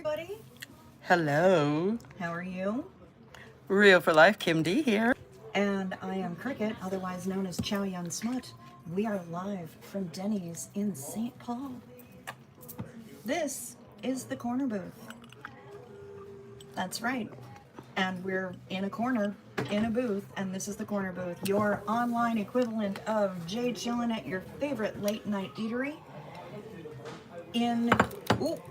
everybody. Hello. How are you? Real for Life, Kim D here. And I am Cricket, otherwise known as Chow Yun Smut. We are live from Denny's in St. Paul. This is the corner booth. That's right. And we're in a corner, in a booth, and this is the corner booth, your online equivalent of Jay chillin' at your favorite late night eatery. Ooh,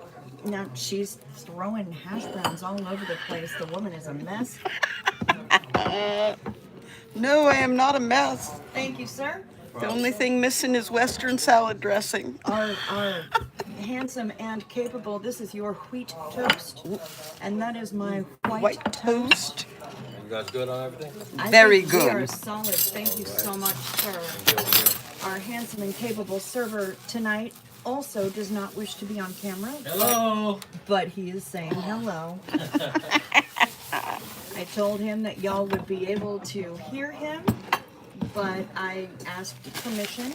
now she's throwing hash browns all over the place. The woman is a mess. No, I am not a mess. Thank you, sir. The only thing missing is Western salad dressing. Our handsome and capable, this is your wheat toast, and that is my white toast. You guys good on everything? Very We good. are solid. Thank you so much, sir. Our handsome and capable server tonight also does not wish to be on camera. Hello. But he is saying hello. I told him that y'all would be able to hear him, but I asked permission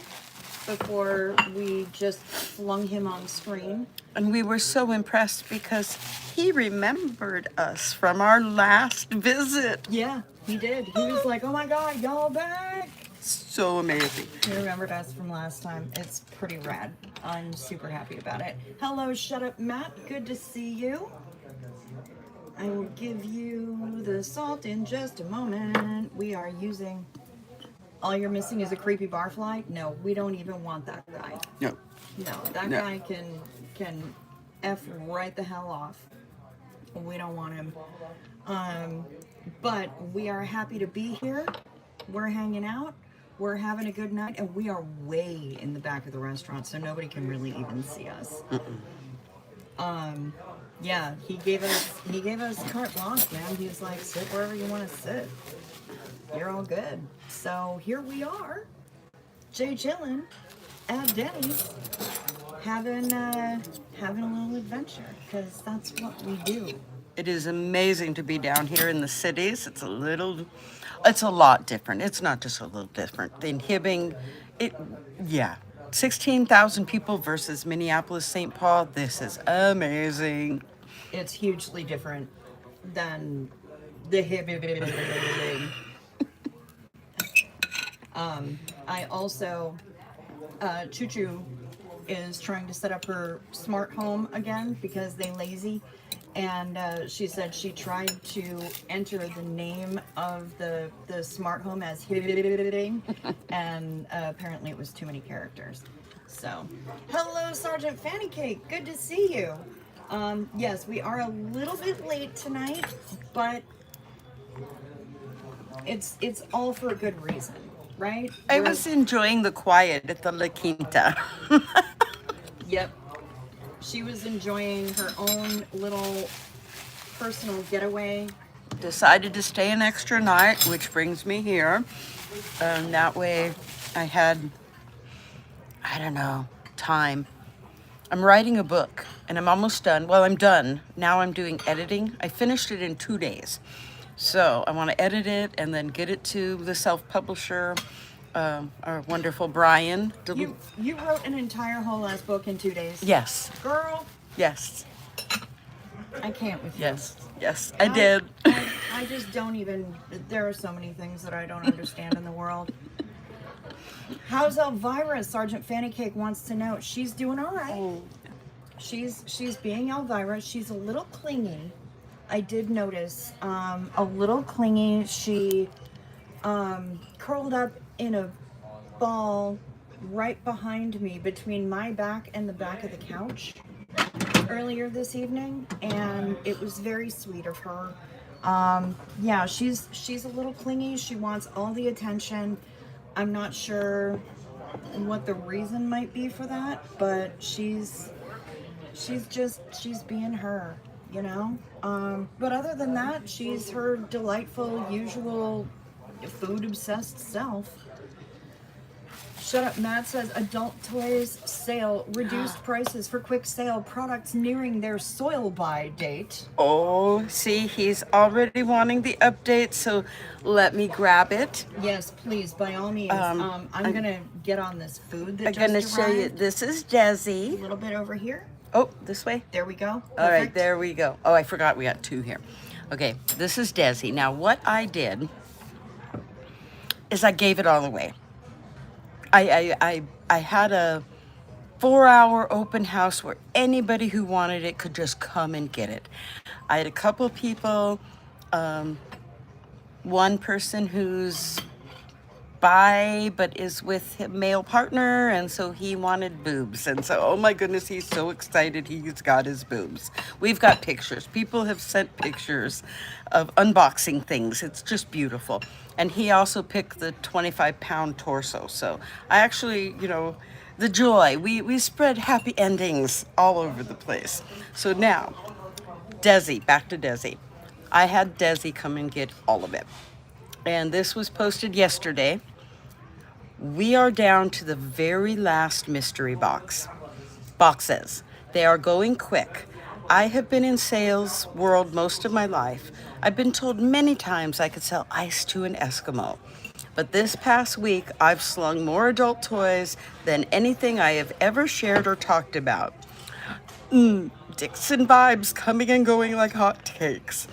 before we just flung him on screen. And we were so impressed because he remembered us from our last visit. Yeah, he did. He was like, oh my God, y'all back. So amazing. He remembered us from last time. It's pretty rad. I'm super happy about it. Hello, Shut Up Matt. Good to see you. I will give you the salt in just a moment. We are using... All you're missing is a creepy barfly? No, we don't even want that guy. No. No, that No. guy can F right the hell off. We don't want him. But we are happy to be here. We're hanging out. We're having a good night, and we are way in the back of the restaurant, so nobody can really even see us. Yeah, he gave us carte blanche, man. He was like, sit wherever you want to sit. You're all good. So here we are, Jay chillin' at Denny's, having a little adventure, because that's what we do. It is amazing to be down here in the cities. It's a lot different. It's not just a little different. In Hibbing, 16,000 people versus Minneapolis, St. Paul. This is amazing. It's hugely different than the Hibbing. I also, Choo Choo is trying to set up her smart home again because they lazy. And she said she tried to enter the name of the smart home as Hibbing, and apparently it was too many characters. So, hello, Sergeant Fanny Cake. Good to see you. Yes, we are a little bit late tonight, but it's all for a good reason, right? I was enjoying the quiet at the La Quinta. Yep. She was enjoying her own little personal getaway. Decided to stay an extra night, which brings me here. That way I had, time. I'm writing a book and I'm almost done. Well, I'm done. Now I'm doing editing. I finished it in 2 days. So I want to edit it and then get it to the self-publisher, our wonderful Brian. You wrote an entire whole ass book in 2 days. Yes. Girl, Yes. I can't with you. Yes, I did. I just don't even, there are so many things that I don't understand in the world. How's Elvira? Sergeant Fanny Cake wants to know. She's doing all right. Oh. She's being Elvira. She's a little clingy. I did notice, a little clingy. She curled up in a ball right behind me between my back and the back of the couch earlier this evening, and it was very sweet of her. Yeah, she's a little clingy. She wants all the attention. I'm not sure what the reason might be for that, but she's being her, you know? But other than that, she's her delightful, usual food-obsessed self. Shut Up Matt says, adult toys sale, reduced prices for quick sale products nearing their soil buy date. Oh, see, he's already wanting the update, so let me grab it. Yes, please, by all means. I'm gonna get on this food that I'm gonna just show you. arrived. This is A Desi. little bit over here. Oh, this way? There we go. All right, Perfect. there we go. Oh, I forgot we got 2 here. Okay, this is Desi. Now, what I did is I gave it all away. I had a 4-hour open house where anybody who wanted it could just come and get it. I had a couple people, one person who's bi but is with a male partner, and so he wanted boobs, and so oh my goodness, he's so excited he's got his boobs. We've got pictures. People have sent pictures of unboxing things. It's just beautiful. And he also picked the 25-pound torso. So I actually, the joy, we spread happy endings all over the place. So now Desi, back to Desi. I had Desi come and get all of it, and this was posted yesterday. We are down to the very last mystery boxes. They are going quick. I have been in sales world most of my life. I've been told many times I could sell ice to an Eskimo. But this past week, I've slung more adult toys than anything I have ever shared or talked about. Dixon vibes coming and going like hotcakes.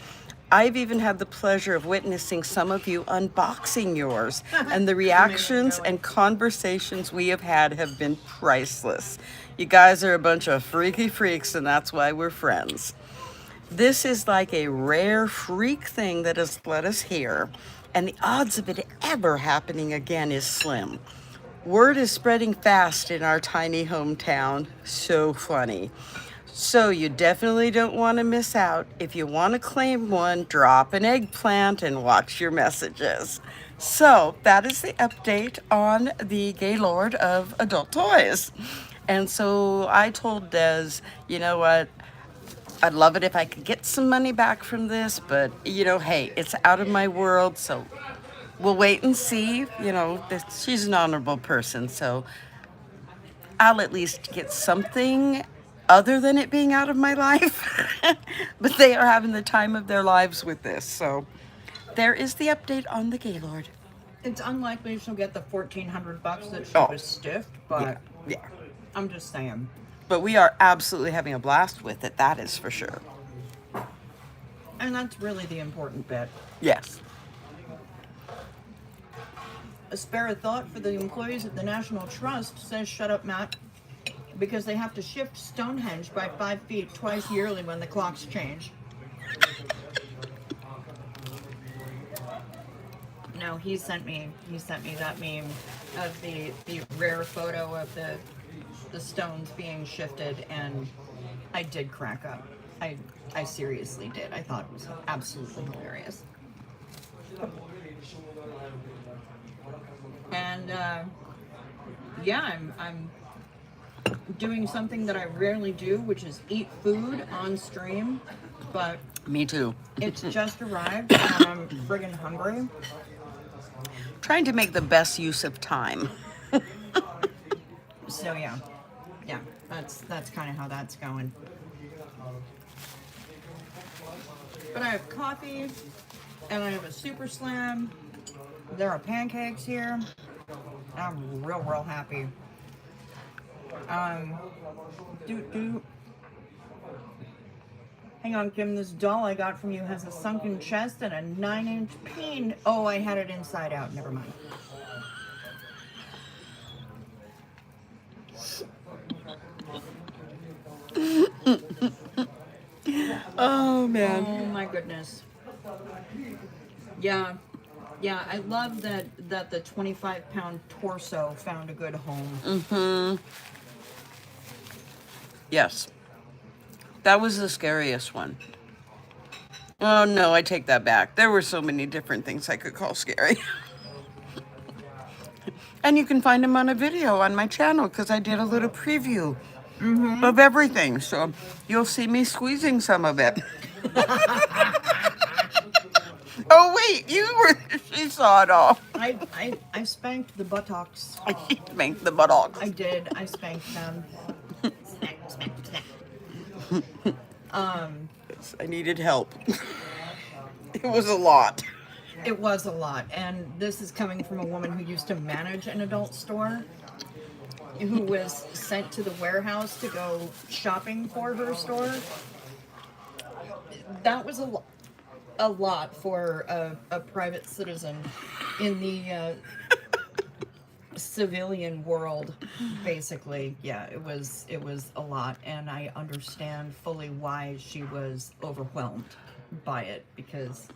I've even had the pleasure of witnessing some of you unboxing yours, and the reactions and conversations we have had have been priceless. You guys are a bunch of freaky freaks, and that's why we're friends. This is like a rare freak thing that has led us here, and the odds of it ever happening again is slim. Word is spreading fast in our tiny hometown. So funny. So you definitely don't want to miss out. If you want to claim one, drop an eggplant and watch your messages. So that is the update on the Gaylord of adult toys. And so I told Des, you know what? I'd love it if I could get some money back from this, but hey, it's out of my world, so we'll wait and see. She's an honorable person, so I'll at least get something other than it being out of my life. But they are having the time of their lives with this. So there is the update on the Gaylord. It's unlikely she'll get the $1,400 that she Oh. was stiffed, but Yeah. I'm just saying. But we are absolutely having a blast with it. That is for sure. And that's really the important bit. Yes. A spare thought for the employees at the National Trust says, shut up, Matt, because they have to shift Stonehenge by 5 feet twice yearly when the clocks change. No, he sent me that meme of the rare photo of the stones being shifted, and I did crack up. I seriously did. I thought it was absolutely hilarious. And yeah, I'm doing something that I rarely do, which is eat food on stream, but Me too. it's just arrived and I'm friggin' hungry. Trying to make the best use of time. So yeah, that's kind of how that's going. But I have coffee and I have a super slam. There are pancakes here. I'm real happy. Hang on, Kim. This doll I got from you has a sunken chest and a 9-inch peen. Oh, I had it inside out. Never mind. Oh man. Oh my goodness. Yeah, I love that the 25-pound torso found a good home. Yes. That was the scariest one. Oh no, I take that back. There were so many different things I could call scary. And you can find them on a video on my channel because I did a little preview of everything. So you'll see me squeezing some of it. Oh wait, she saw it all. I spanked the buttocks. I spanked the buttocks. I did. I spanked them. Smack. I needed help. It was a lot. It was a lot, and this is coming from a woman who used to manage an adult store. who was sent to the warehouse to go shopping for her store. That was a lot for a private citizen in the civilian world, basically. Yeah, it was a lot, and I understand fully why she was overwhelmed by it, because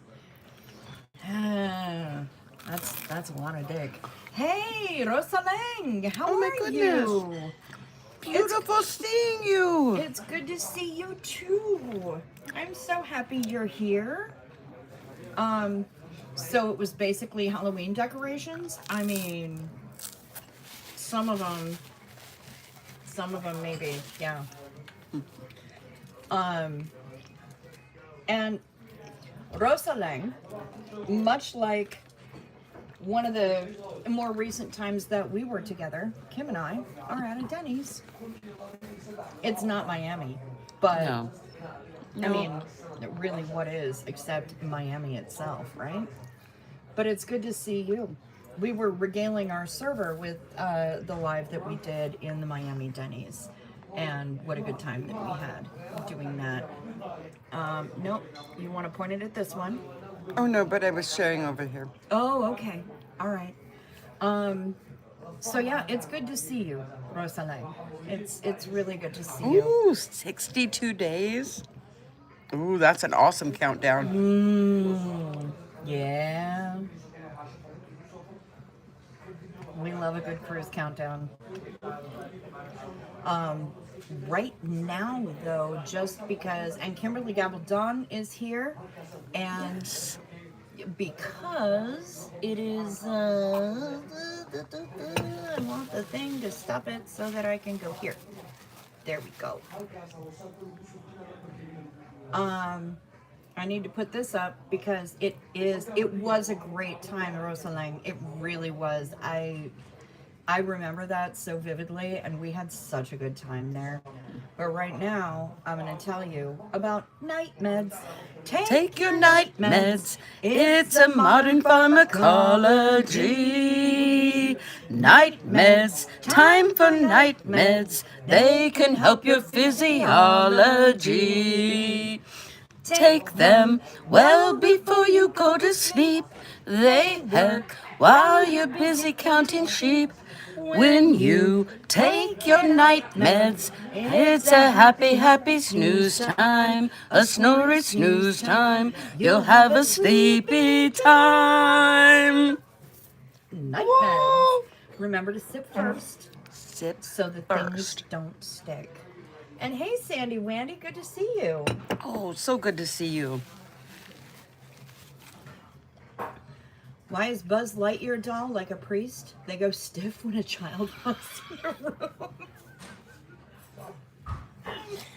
that's a lot of dick. Hey, Rosalang, how Oh my are goodness. you? Beautiful seeing you. It's good to see you too. I'm so happy you're here. So it was basically Halloween decorations. I mean, some of them maybe, yeah. And Rosalang, much like one of the more recent times that we were together, Kim and I are at a Denny's. It's not Miami, but No. I mean, really, what is except Miami itself, right? But it's good to see you. We were regaling our server with the live that we did in the Miami Denny's, and what a good time that we had doing that. Nope, you want to point it at this one? Oh no, but I was sharing over here. Oh, okay, all right. So yeah, it's good to see you, Rosalie. It's really good to see you. Ooh, 62 days. Ooh, that's an awesome countdown. Yeah. We love a good cruise countdown. Right now, though, just because, and Kimberly Gabaldon is here, and because it is, I want the thing to stop it so that I can go here. There we go. I need to put this up because it was a great time, Rosalang. It really was. I remember that so vividly, and we had such a good time there. But right now, I'm going to tell you about night meds. Take your night meds. It's a modern pharmacology. Night meds. Time for night meds. They can help your physiology. Take them well before you go to sleep. They help while you're busy counting sheep. When you take your night meds, it's a happy, happy snooze time. A snory snooze time. You'll have a sleepy time. Night Whoa. meds. Remember to sip first Sip so the first. things don't stick. And hey, Sandy Wandy, good to see you. Oh, so good to see you. Why is Buzz Lightyear doll like a priest? They go stiff when a child walks in the room.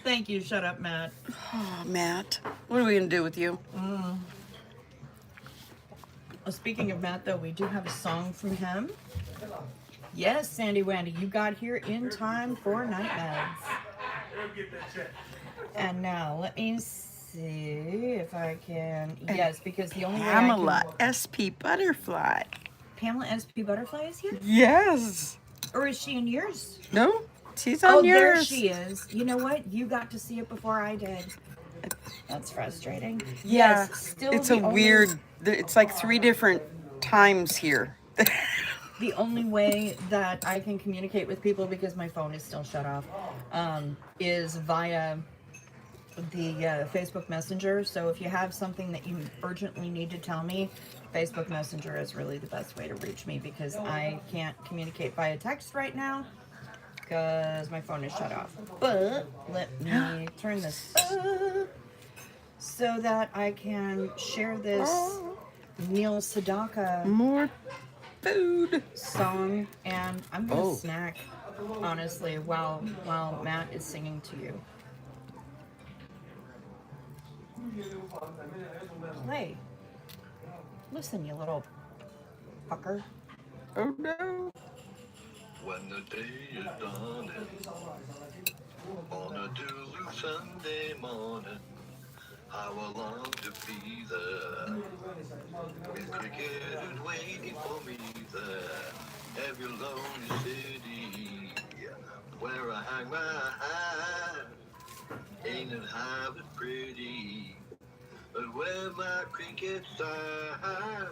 Thank you. Shut up, Matt. Oh, Matt, what are we going to do with you? Well, speaking of Matt, though, we do have a song from him. Yes, Sandy Wandy, you got here in time for night meds. And now, let me see if I can. Yes, because the only way I Pamela can. SP Butterfly. Pamela SP Butterfly is here? Yes. Or is she in yours? No, she's on Oh, yours. there she is. You know what? You got to see it before I did. That's frustrating. Yeah, Yes, still it's the a only, weird. It's like 3 different times here. The only way that I can communicate with people, because my phone is still shut off, is via the Facebook Messenger. So if you have something that you urgently need to tell me, Facebook Messenger is really the best way to reach me, because I can't communicate via text right now because my phone is shut off. But let me turn this up so that I can share this Neil Sedaka More food. song, and I'm gonna Oh. snack, honestly, while Matt is singing to you. Play. Listen, you little fucker. Oh no. When the day is dawning on a Duluth Sunday morning, I will long to be there. With Crickett waiting for me there, every lonely city. where I hang my hat. Ain't it half as pretty? But where my cricket side,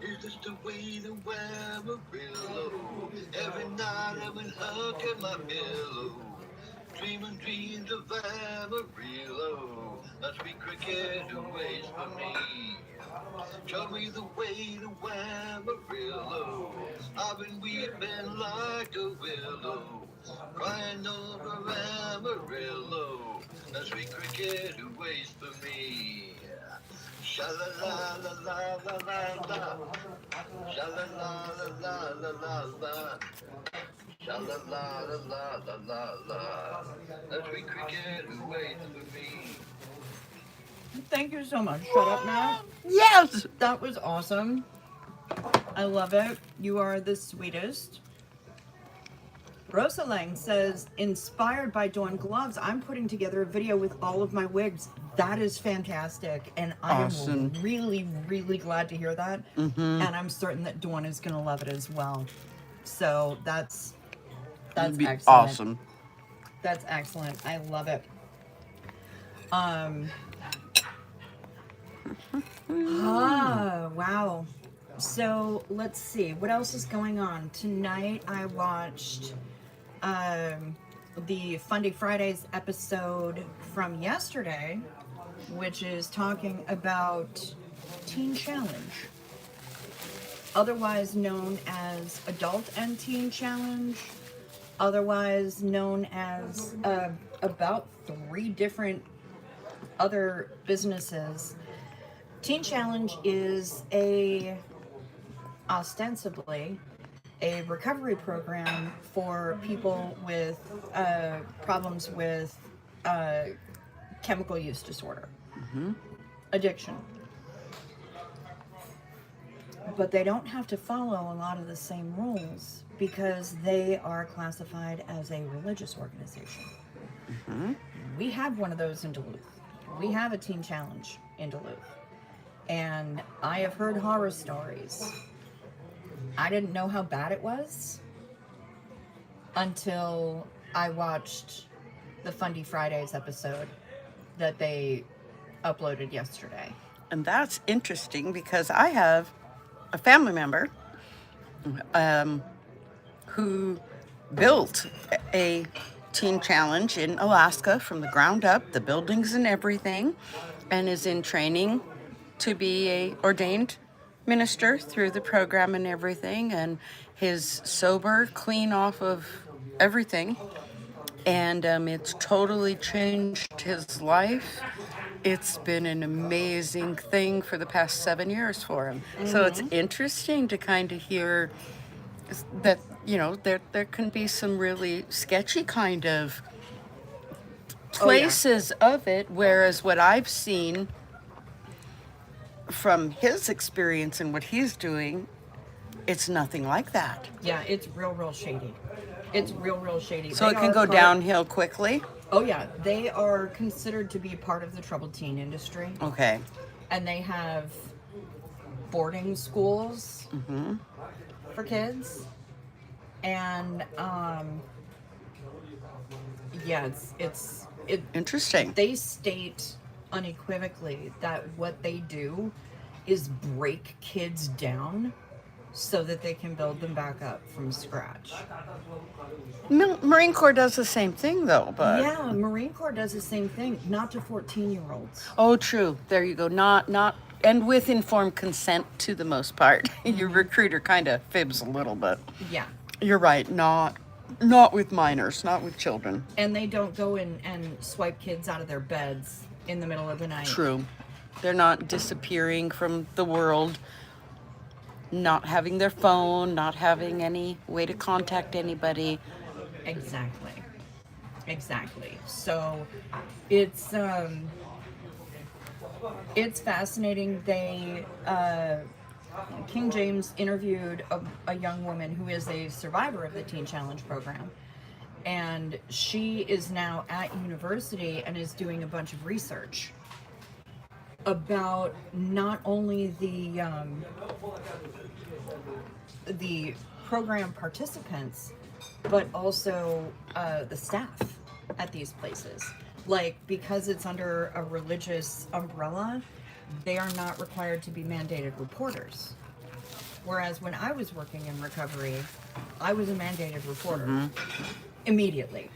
is this the way to wear a pillow? Every night I've been hugging my pillow, dreaming dreams of Amarillo. A sweet cricket who waits for me. Show me the way to Amarillo. I've been weeping like a willow, crying over Amarillo. A sweet cricket who waits for me. Sha la la la la la la la. Sha la la la la la la la. Sha la la la la la la la. A sweet cricket who waits for me. Thank you so much. Shut up, Matt. Yes. That was awesome. I love it. You are the sweetest. Rosa Lang says, inspired by Dawn Gloves, I'm putting together a video with all of my wigs. That is fantastic. And I Awesome. am really, really glad to hear that. And I'm certain that Dawn is going to love it as well. So that's That'd be excellent. awesome. That's excellent. I love it. Wow. So let's see. What else is going on? Tonight I watched the Funday Fridays episode from yesterday, which is talking about Teen Challenge, otherwise known as Adult and Teen Challenge, otherwise known as about 3 different other businesses. Teen Challenge is ostensibly a recovery program for people with problems with chemical use disorder, addiction. But they don't have to follow a lot of the same rules because they are classified as a religious organization. We have one of those in Duluth. We have a Teen Challenge in Duluth. And I have heard horror stories. I didn't know how bad it was until I watched the Fundy Fridays episode that they uploaded yesterday. And that's interesting because I have a family member who built a Teen Challenge in Alaska from the ground up, the buildings and everything, and is in training to be a ordained minister through the program and everything, and he's sober, clean off of everything, and it's totally changed his life. It's been an amazing thing for the past 7 years for him. So it's interesting to kind of hear that, you know, there can be some really sketchy kind of places of it, whereas what I've seen from his experience and what he's doing, it's nothing like that. Yeah, it's real shady. It's real shady. So They it can are go part- downhill quickly. Oh yeah, they are considered to be part of the troubled teen industry, Okay. and they have boarding schools for kids, and yeah, it's Interesting. they state unequivocally that what they do is break kids down so that they can build them back up from scratch. Marine Corps does the same thing though, but Yeah, Marine Corps does the same thing, not to 14-year-olds. oh, true. There you go. Not and with informed consent to the most part. Your recruiter kind of fibs a little bit. Yeah. You're right. Not with minors, not with children. And they don't go in and swipe kids out of their beds in the middle of the night. True. They're not disappearing from the world, not having their phone, not having any way to contact anybody. Exactly. So it's fascinating. They King James interviewed a young woman who is a survivor of the Teen Challenge program, and she is now at university and is doing a bunch of research about not only the program participants, but also the staff at these places. Like, because it's under a religious umbrella, they are not required to be mandated reporters. Whereas when I was working in recovery, I was a mandated reporter immediately.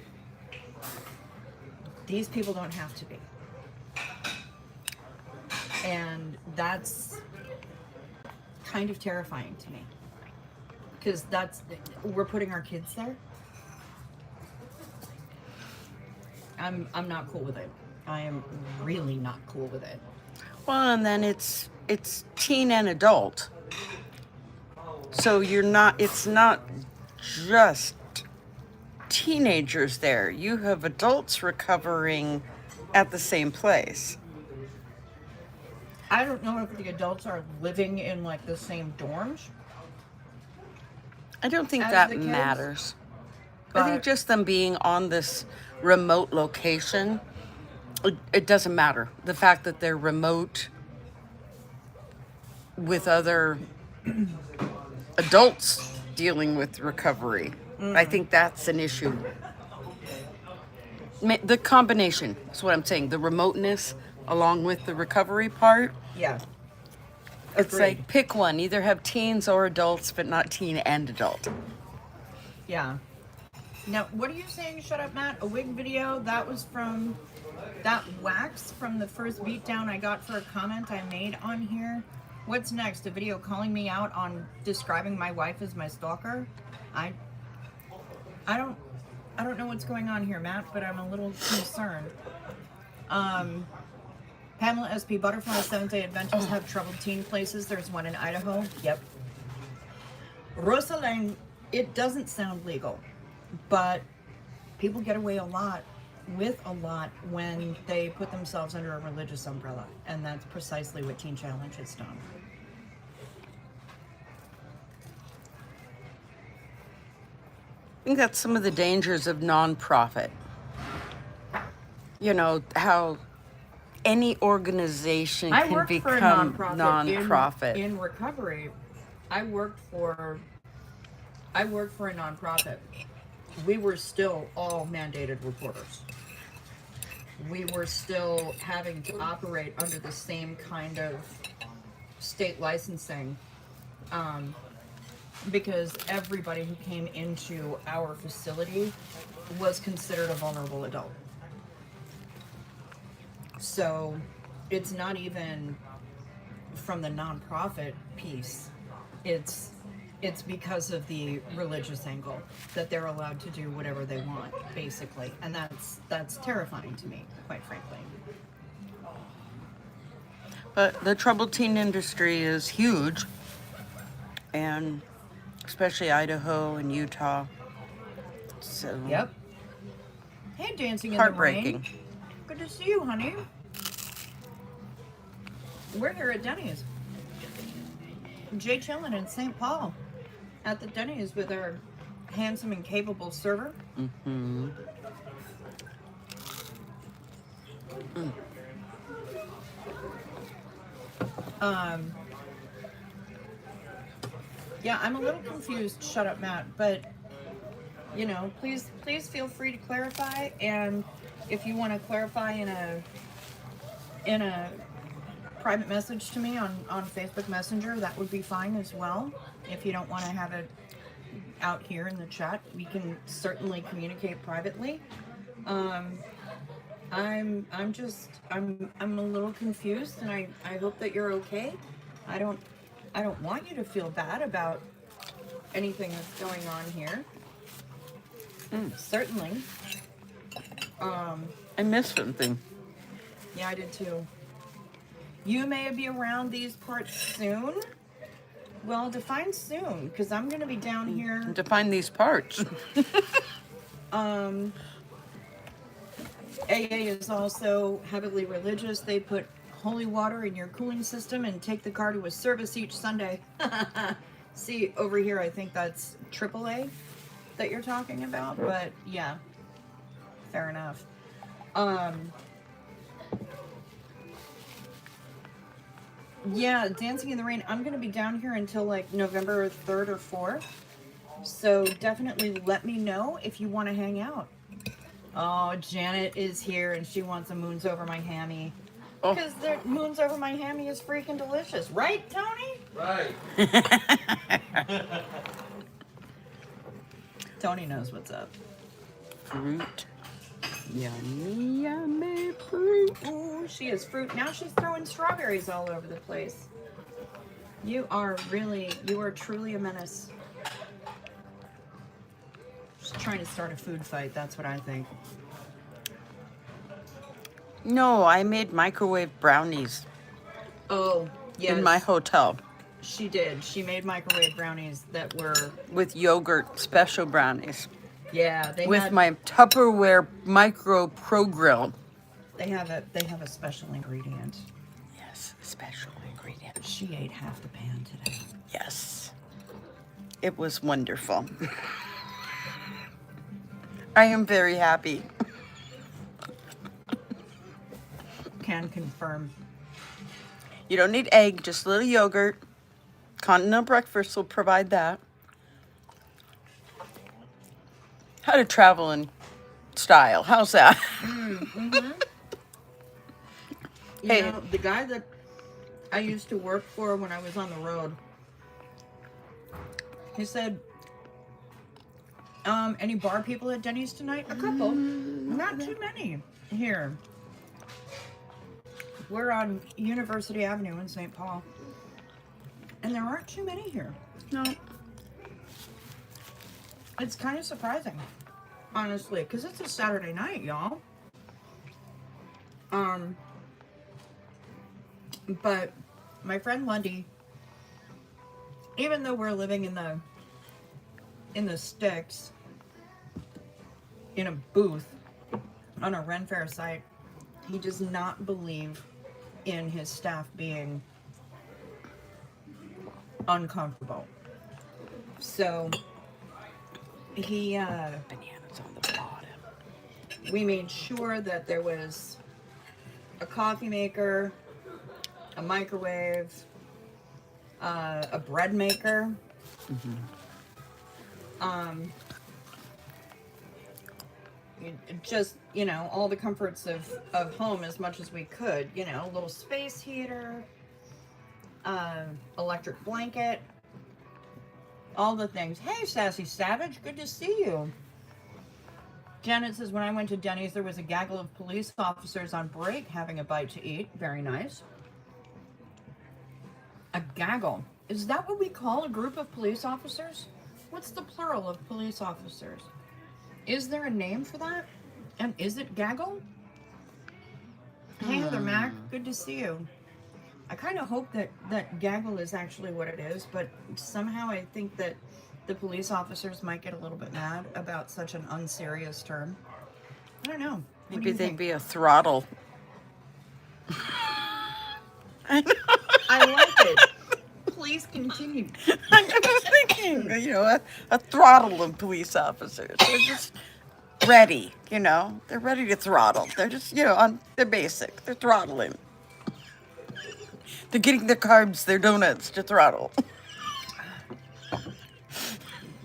These people don't have to be. And that's kind of terrifying to me. Because we're putting our kids there. I'm not cool with it. I am really not cool with it. Well, and then it's teen and adult. So it's not just teenagers there. You have adults recovering at the same place. I don't know if the adults are living in like the same dorms. I don't think As that the kids, matters. I think but- just them being on this remote location, it doesn't matter. The fact that they're remote with other adults dealing with recovery, I think that's an issue. The combination is what I'm saying. The remoteness along with the recovery part. Yeah. It's Agreed. like pick one. Either have teens or adults, but not teen and adult. Yeah. Now, what are you saying, Shut Up Matt? A wig video? That was from that wax from the first beatdown I got for a comment I made on here. What's next? A video calling me out on describing my wife as my stalker? I don't know what's going on here, Matt, but I'm a little concerned. Pamela SP Butterfly Seventh-day Adventures have troubled teen places. There's one in Idaho. Yep. Rosalind, it doesn't sound legal, but people get away with a lot when they put themselves under a religious umbrella, and that's precisely what Teen Challenge has done. I think that's some of the dangers of nonprofit. You know, how any organization I can worked for a become nonprofit. nonprofit. In recovery. I worked for a nonprofit. We were still all mandated reporters. We were still having to operate under the same kind of state licensing, because everybody who came into our facility was considered a vulnerable adult. So it's not even from the nonprofit piece. It's because of the religious angle that they're allowed to do whatever they want, basically. And that's terrifying to me, quite frankly. But the troubled teen industry is huge, and especially Idaho and Utah. So Yep. Hey, Dancing in heartbreaking. the Rain. Good to see you, honey. We're here at Denny's. Jay chillin' in St. Paul at the Denny's with our handsome and capable server. Mm-hmm. Yeah, I'm a little confused, Shut Up Matt, but you know, please feel free to clarify, and if you want to clarify in a private message to me on Facebook Messenger, that would be fine as well. If you don't want to have it out here in the chat, we can certainly communicate privately. I'm a little confused, and I hope that you're okay. I don't want you to feel bad about anything that's going on here. Certainly. I missed something. Yeah, I did too. You may be around these parts soon. Well, define soon, because I'm going to be down here. Define these parts. AA is also heavily religious. They put holy water in your cooling system and take the car to a service each Sunday. See, over here, I think that's AAA that you're talking about, but yeah, fair enough. Yeah, Dancing in the Rain, I'm going to be down here until like November 3rd or 4th. So definitely let me know if you want to hang out. Oh, Janet is here and she wants a moons over my hammy. Oh. Because the moons over my hammy is freaking delicious. Right, Tony? Right. Tony knows what's up. Fruit. Yummy, yummy fruit. Ooh, she is fruit. Now she's throwing strawberries all over the place. You are truly a menace. She's trying to start a food fight, that's what I think. No, I made microwave brownies Oh, yes. in my hotel She did. She made microwave brownies that were, with yogurt, special brownies. yeah, With my Tupperware micro pro grill. they have a special ingredient. Yes, special ingredient. She ate half the pan today. Yes. It was wonderful. I am very happy. Can confirm. You don't need egg, just a little yogurt. Continental breakfast will provide that. How to travel in style. How's that? You Hey. know, the guy that I used to work for when I was on the road, he said, any bar people at Denny's tonight? A couple. Not too many here. We're on University Avenue in St. Paul. And there aren't too many here. No. It's kind of surprising, honestly, because it's a Saturday night, y'all. But my friend Lundy, even though we're living in the sticks, in a booth on a Ren Fair site, he does not believe in his staff being uncomfortable. So he Bananas on the bottom. we made sure that there was a coffee maker, a microwave, a bread maker, just, you know, all the comforts of home as much as we could. You know, a little space heater, electric blanket, all the things. Hey, Sassy Savage, good to see you. Janet says, when I went to Denny's, there was a gaggle of police officers on break having a bite to eat. Very nice. A gaggle. Is that what we call a group of police officers? What's the plural of police officers? Is there a name for that? And is it gaggle? Hey, Heather Mac, good to see you. I kind of hope that gaggle is actually what it is, but somehow I think that the police officers might get a little bit mad about such an unserious term. I don't know. What do Maybe you they'd think? be a throttle. I know. I like it. Please continue. I'm just thinking, you know, a throttle of police officers. They're just ready, you know. They're ready to throttle. They're just, you know, they're basic. They're throttling. They're getting their carbs, their donuts to throttle.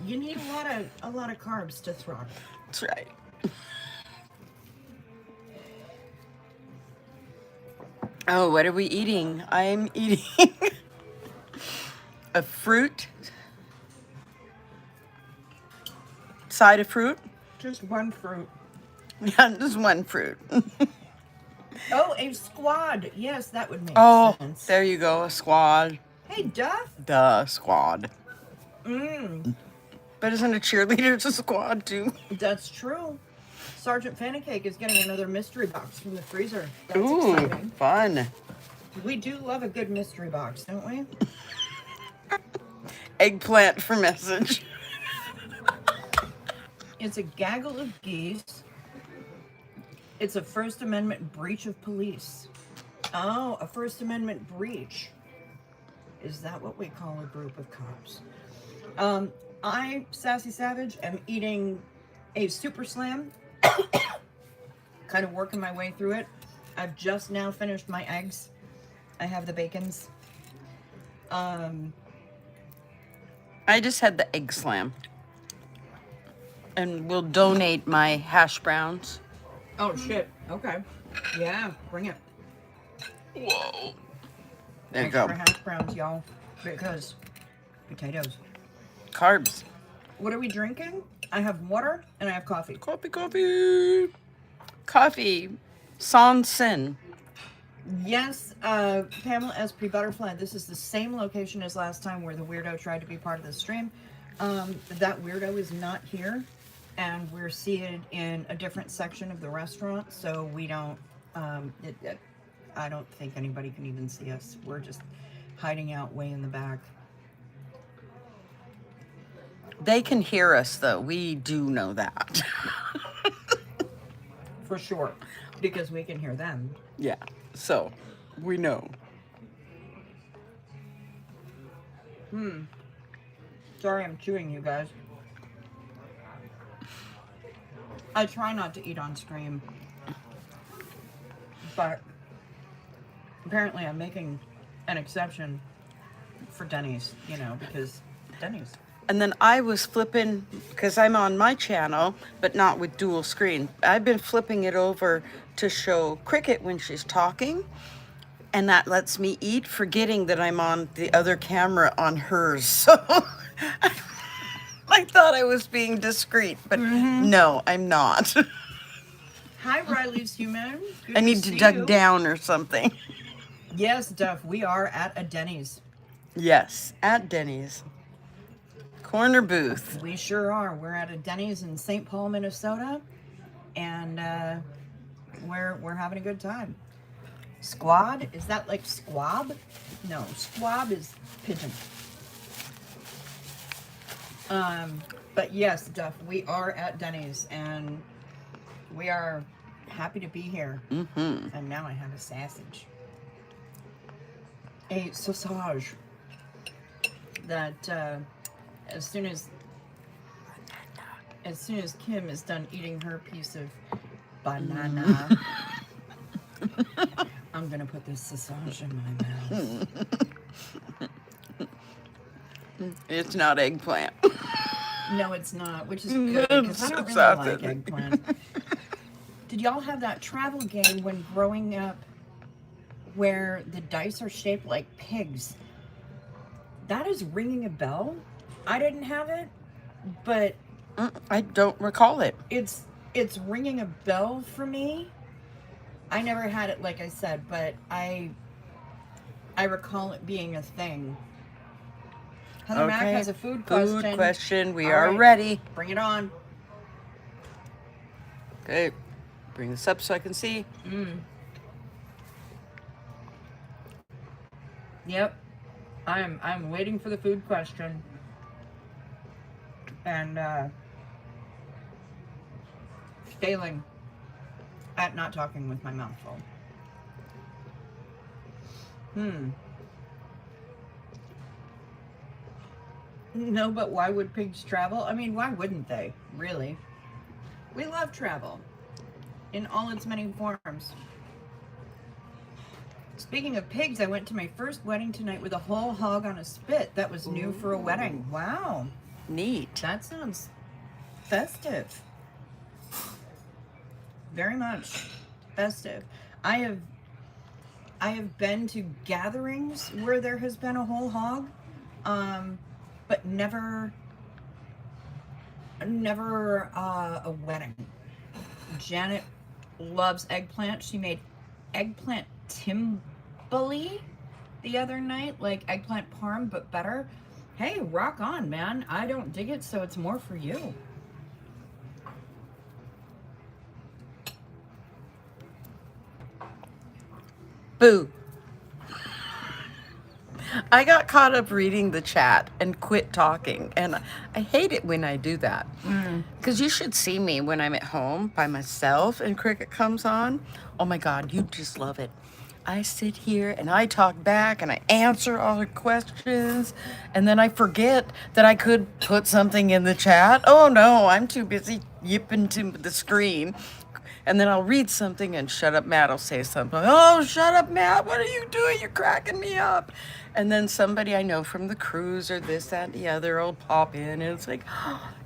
You need a lot of carbs to throttle. That's right. Oh, what are we eating? I'm eating a fruit. Side of fruit. Just one fruit. Yeah, just one fruit. Oh, a squad. Yes, that would make Oh, sense. there you go, a squad. Hey, Duff. The squad. Mmm, But isn't a cheerleader a squad too? that's true. Sergeant Fannycake is getting another mystery box from the freezer. That's Ooh, exciting. fun. We do love a good mystery box, don't we? Eggplant for message. It's a gaggle of geese. It's a First Amendment breach of police. Oh, a First Amendment breach. Is that what we call a group of cops? I, Sassy Savage, am eating a Super Slam. Kind of working my way through it. I've just now finished my eggs. I have the bacons. I just had the egg slam. and will donate my hash browns. Oh shit. Okay. Yeah, bring it. Whoa. There you Extra go. hash browns, y'all. Because potatoes. Carbs. What are we drinking? I have water and I have coffee. Coffee. Coffee. Sans sin. Yes, Pamela S. Butterfly. This is the same location as last time where the weirdo tried to be part of the stream. That weirdo is not here, and we're seated in a different section of the restaurant, so we don't. I don't think anybody can even see us. We're just hiding out way in the back. They can hear us, though. We do know that. For sure, because we can hear them. Yeah. So, we know. Sorry, I'm chewing, you guys. I try not to eat on stream, but apparently I'm making an exception for Denny's, because Denny's. And then I was flipping, because I'm on my channel, but not with dual screen. I've been flipping it over to show Cricket when she's talking, and that lets me eat, forgetting that I'm on the other camera on hers. So I thought I was being discreet, but no, I'm not. Hi, Riley's Human. Good I need to see duck you. down or something. Yes, Duff, we are at a Denny's. Yes, at Denny's. Corner booth. We sure are. We're at a Denny's in St. Paul, Minnesota, and we're having a good time. Squad? Is that like squab? No, squab is pigeon. But yes, Duff, we are at Denny's, and we are happy to be here. Mm-hmm. And now I have a sausage. A sausage that as soon as Kim is done eating her piece of banana, I'm gonna put this sausage in my mouth. It's not eggplant. No, it's not, which is good because I don't really like Sausage. eggplant. Did y'all have that travel game when growing up where the dice are shaped like pigs? That is ringing a bell. I didn't have it, but I don't recall it. it's ringing a bell for me. I never had it, like I said, but I recall it being a thing. Heather Mack has a food question. Food question. We All are right. ready. Bring it on. Okay. Bring this up so I can see. Yep. I'm waiting for the food question. And failing at not talking with my mouth full. No, but why would pigs travel? I mean, why wouldn't they? Really? We love travel in all its many forms. Speaking of pigs, I went to my first wedding tonight with a whole hog on a spit. That was new for a wedding. Wow. Neat. That sounds festive. Very much festive. I have been to gatherings where there has been a whole hog, but never a wedding. Janet loves eggplant. She made eggplant timbali the other night, like eggplant parm, but better. Hey, rock on, man. I don't dig it, so it's more for you. Boo. I got caught up reading the chat and quit talking. And I hate it when I do that. Because you should see me when I'm at home by myself and Cricket comes on. Oh my God, you just love it. I sit here and I talk back and I answer all the questions. And then I forget that I could put something in the chat. Oh no, I'm too busy yipping to the screen. And then I'll read something and Shut Up Matt will say something. Oh, shut up, Matt. What are you doing? You're cracking me up. And then somebody I know from the cruise or this, that, and the other will pop in. And it's like,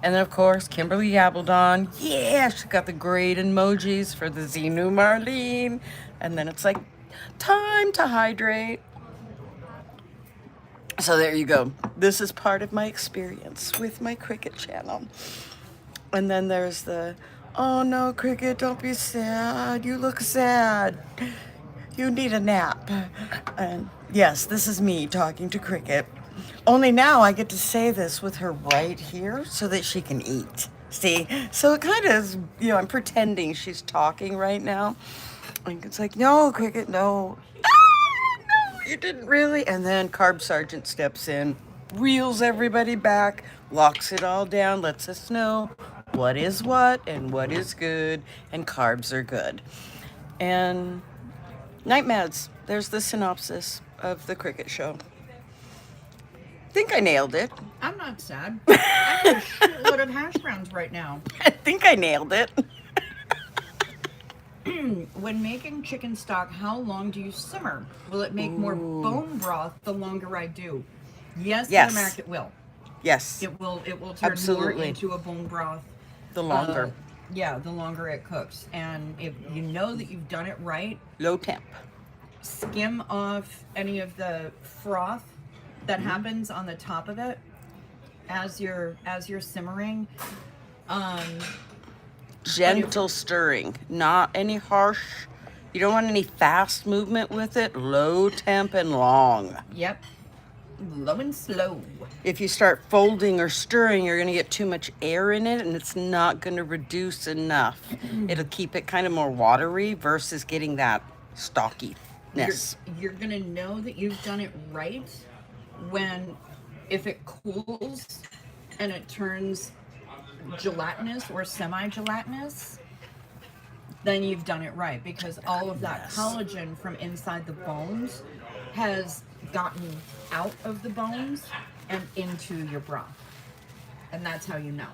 and then of course, Kimberly Gabaldon. Yeah, she got the great emojis for the Xenu Marlene. And then it's like, time to hydrate. So there you go. This is part of my experience with my Cricket channel. And then there's the, oh no, Cricket, don't be sad. You look sad. You need a nap. And yes, this is me talking to Cricket. Only now I get to say this with her right here so that she can eat. See? So it kind of is, I'm pretending she's talking right now. And it's like, no, Cricket, no. No, you didn't really. And then Carb Sergeant steps in, reels everybody back, locks it all down, lets us know what is what and what is good, and carbs are good. And Night Mads, there's the synopsis of the Cricket show. Think I nailed it. I'm not sad. I have a shitload of hash browns right now. I think I nailed it. When making chicken stock, how long do you simmer? Will it make more bone broth the longer I do? Yes, Yes. Mac, it will. Yes, It will turn Absolutely. more into a bone broth. the longer. Yeah, the longer it cooks. And if you know that you've done it right, Low temp. skim off any of the froth that happens on the top of it as you're simmering. Gentle stirring, not any harsh. You don't want any fast movement with it. Low temp and long. Yep. Low and slow. If you start folding or stirring, you're going to get too much air in it and it's not going to reduce enough. It'll keep it kind of more watery versus getting that stockiness. You're gonna know that you've done it right if it cools and it turns gelatinous or semi-gelatinous, then you've done it right, because all of that collagen from inside the bones has gotten out of the bones and into your broth, and that's how you know.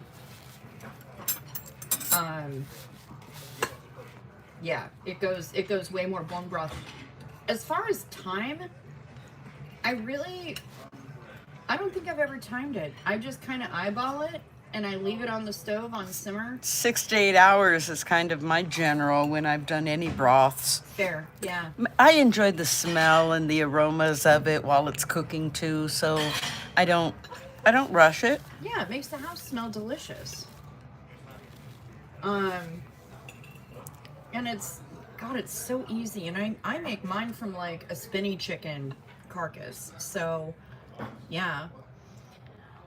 Yeah, it goes way more bone broth. As far as time, I don't think I've ever timed it. I just kind of eyeball it and I leave it on the stove on simmer. 6 to 8 hours is kind of my general when I've done any broths. Fair, yeah. I enjoyed the smell and the aromas of it while it's cooking too, so I don't rush it. Yeah, it makes the house smell delicious. And it's so easy. And I make mine from like a spinny chicken carcass. So, yeah.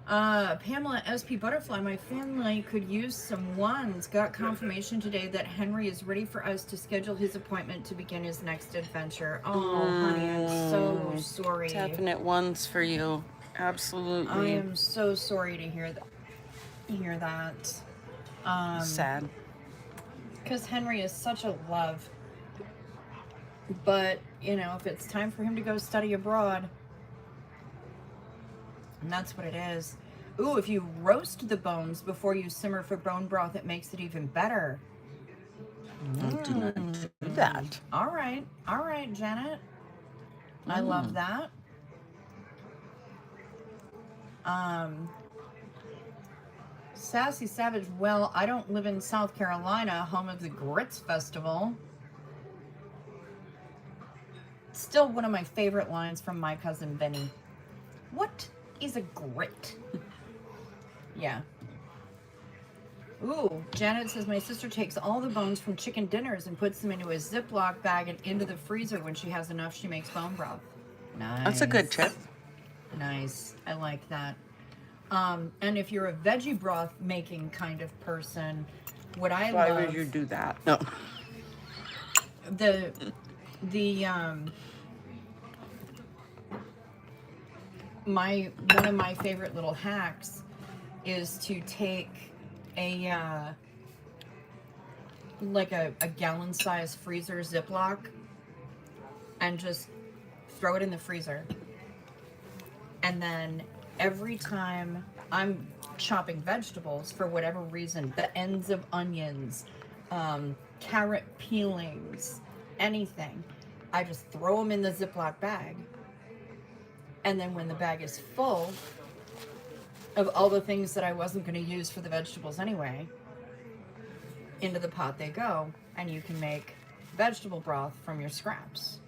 Pamela SP Butterfly, my family could use some ones. Got confirmation today that Henry is ready for us to schedule his appointment to begin his next adventure. Oh, honey, I'm so sorry. Definite ones for you. Absolutely. I am so sorry to hear that. Sad. Because Henry is such a love. But, if it's time for him to go study abroad, and that's what it is. Ooh, if you roast the bones before you simmer for bone broth, it makes it even better. I do not do that. All right, Janet. I love that. Sassy Savage, well, I don't live in South Carolina, home of the Grits Festival. Still one of my favorite lines from my cousin Benny. What is a grit? Yeah. Ooh, Janet says my sister takes all the bones from chicken dinners and puts them into a Ziploc bag and into the freezer. When she has enough, she makes bone broth. Nice. That's a good tip. Nice. I like that. And if you're a veggie broth making kind of person, what I love... Why would you do that? No. One of my favorite little hacks is to take a gallon size freezer Ziploc and just throw it in the freezer. And then every time I'm chopping vegetables, for whatever reason, the ends of onions, carrot peelings, anything. I just throw them in the Ziploc bag. And then when the bag is full of all the things that I wasn't going to use for the vegetables anyway, into the pot they go, and you can make vegetable broth from your scraps.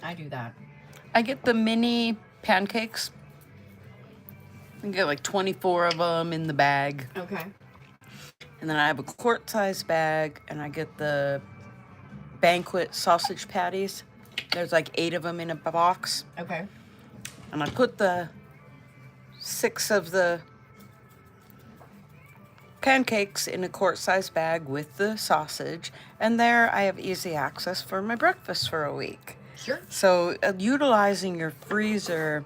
I do that. I get the mini pancakes. I get like 24 of them in the bag. Okay. And then I have a quart-sized bag, and I get the banquet sausage patties. There's like 8 of them in a box. Okay. And I put the 6 of the pancakes in a quart-sized bag with the sausage. And there I have easy access for my breakfast for a week. Sure. So utilizing your freezer,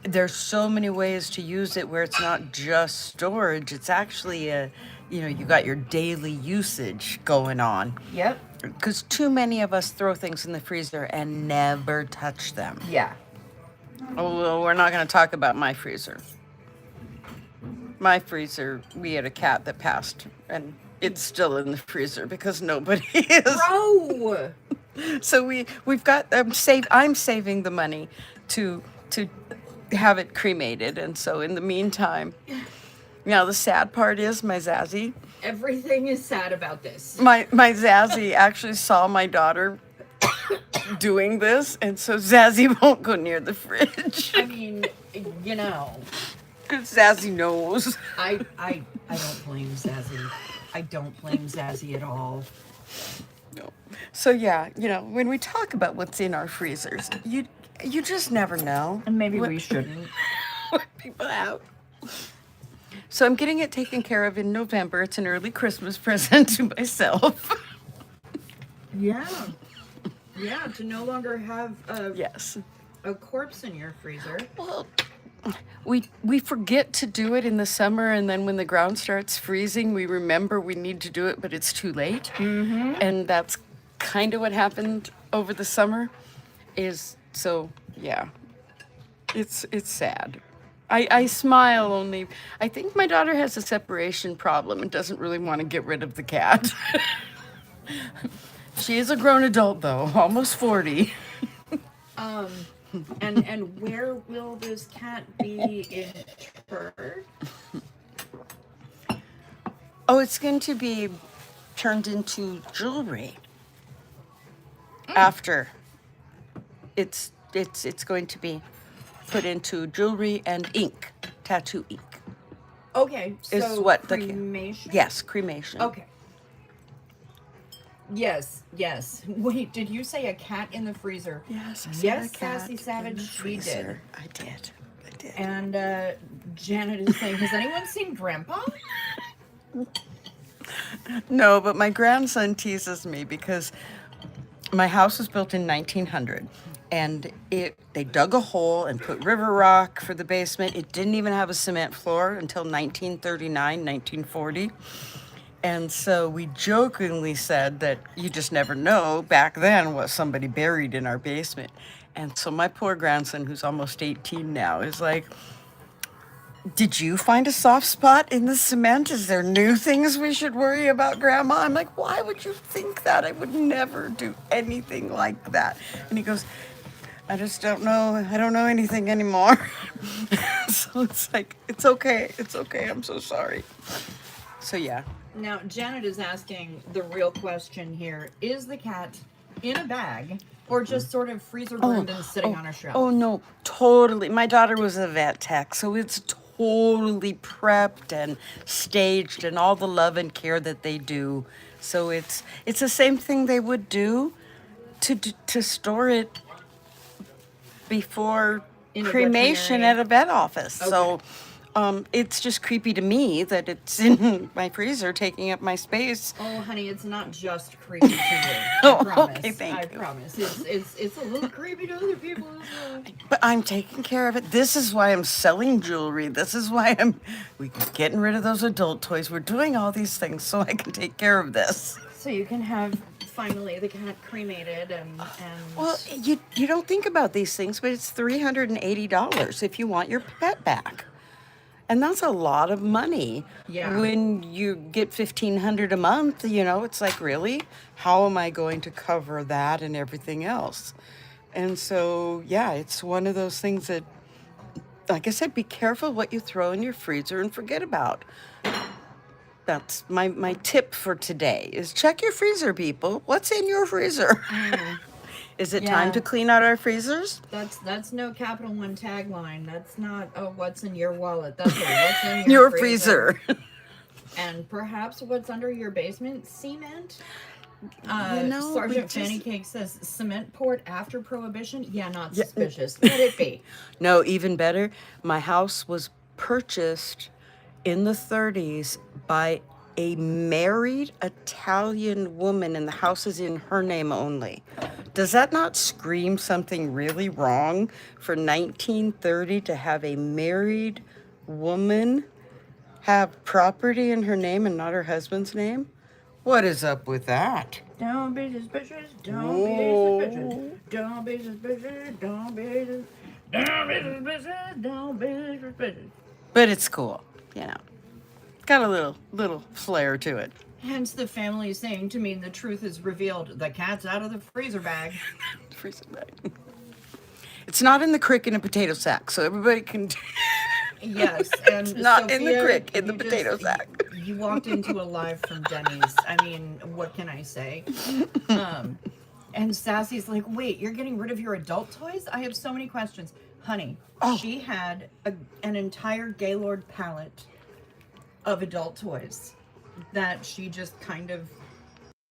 there's so many ways to use it where it's not just storage. It's actually you got your daily usage going on. Yep. Because too many of us throw things in the freezer and never touch them. Yeah. Oh, well, we're not going to talk about my freezer. My freezer, we had a cat that passed, and it's still in the freezer because nobody is. Bro! So we've got I'm saving the money to have it cremated, and so in the meantime, now the sad part is my Zazzy. Everything is sad about this. My Zazzy actually saw my daughter doing this, and so Zazzy won't go near the fridge. I mean, you know, Because Zazzy knows. I don't blame Zazzy. I don't blame Zazzy at all. No. So yeah, when we talk about what's in our freezers, you just never know. And maybe what- we shouldn't. what people have. So I'm getting it taken care of in November. It's an early Christmas present to myself. Yeah. Yeah, to no longer have Yes. a corpse in your freezer. Well, we forget to do it in the summer, and then when the ground starts freezing, we remember we need to do it, but it's too late. Mm-hmm. And that's kind of what happened over the summer. Yeah, it's sad. I smile only. I think my daughter has a separation problem and doesn't really want to get rid of the cat. She is a grown adult though, almost 40. And where will this cat be interred? Oh, it's going to be turned into jewelry. After it's going to be put into jewelry and ink, tattoo ink. Okay, so Is what the cremation? Yes, cremation. Okay. Yes. Wait, did you say a cat in the freezer? Yes, I said Yes, a cat Sassy in Savage, the she did. freezer. I did. And Janet is saying, has anyone seen Grandpa? No, but my grandson teases me because my house was built in 1900, and they dug a hole and put river rock for the basement. It didn't even have a cement floor until 1939, 1940. And so we jokingly said that you just never know back then what somebody buried in our basement. And so my poor grandson, who's almost 18 now, is like, did you find a soft spot in the cement? Is there new things we should worry about, Grandma? I'm like, why would you think that? I would never do anything like that. And he goes, I just don't know. I don't know anything anymore. So it's like, it's okay. I'm so sorry. So yeah. Now, Janet is asking the real question here. Is the cat in a bag or just sort of freezer burned and sitting on a shelf? Oh, no, totally. My daughter was a vet tech, so it's totally prepped and staged and all the love and care that they do. So it's the same thing they would do to store it before In a cremation veterinary. at a vet office. Okay. So it's just creepy to me that it's in my freezer taking up my space. Oh, honey, it's not just creepy to you. I Oh, promise. okay, thank I you. promise. It's a little creepy to other people as well. But I'm taking care of it. This is why I'm selling jewelry. This is why we're getting rid of those adult toys. We're doing all these things so I can take care of this. So you can have finally the cat cremated and Well, you don't think about these things, but it's $380 if you want your pet back. And that's a lot of money. Yeah. When you get $1,500 a month, you know, it's like, really? How am I going to cover that and everything else? And so, yeah, it's one of those things that, like I said, be careful what you throw in your freezer and forget about. That's my tip for today is check your freezer, people. What's in your freezer? Is it time Yeah. to clean out our freezers? That's no Capital One tagline. That's not what's in your wallet. That's what's in Your freezer. freezer. And perhaps what's under your basement? Cement. know, Sergeant we just- Fanny Cake says cement poured after Prohibition. Yeah, not suspicious. Let it be. No, even better. My house was purchased in the 30s by a married Italian woman, and the house is in her name only. Does that not scream something really wrong for 1930 to have a married woman have property in her name and not her husband's name? What is up with that? Don't be suspicious. Don't Whoa. be suspicious. Don't be suspicious. Don't be suspicious. Don't be suspicious. Don't be suspicious. But it's cool, you know. Got a little flair to it. Hence the family saying to me, the truth is revealed. The cat's out of the freezer bag. Freezer bag. It's not in the crick in a potato sack, so everybody can. Yes, and It's not in the Sophia, crick, in the you potato sack. You walked into a live from Denny's. I mean, what can I say? And Sassy's like, wait, you're getting rid of your adult toys? I have so many questions. Honey, she had an entire Gaylord palette of adult toys that she just kind of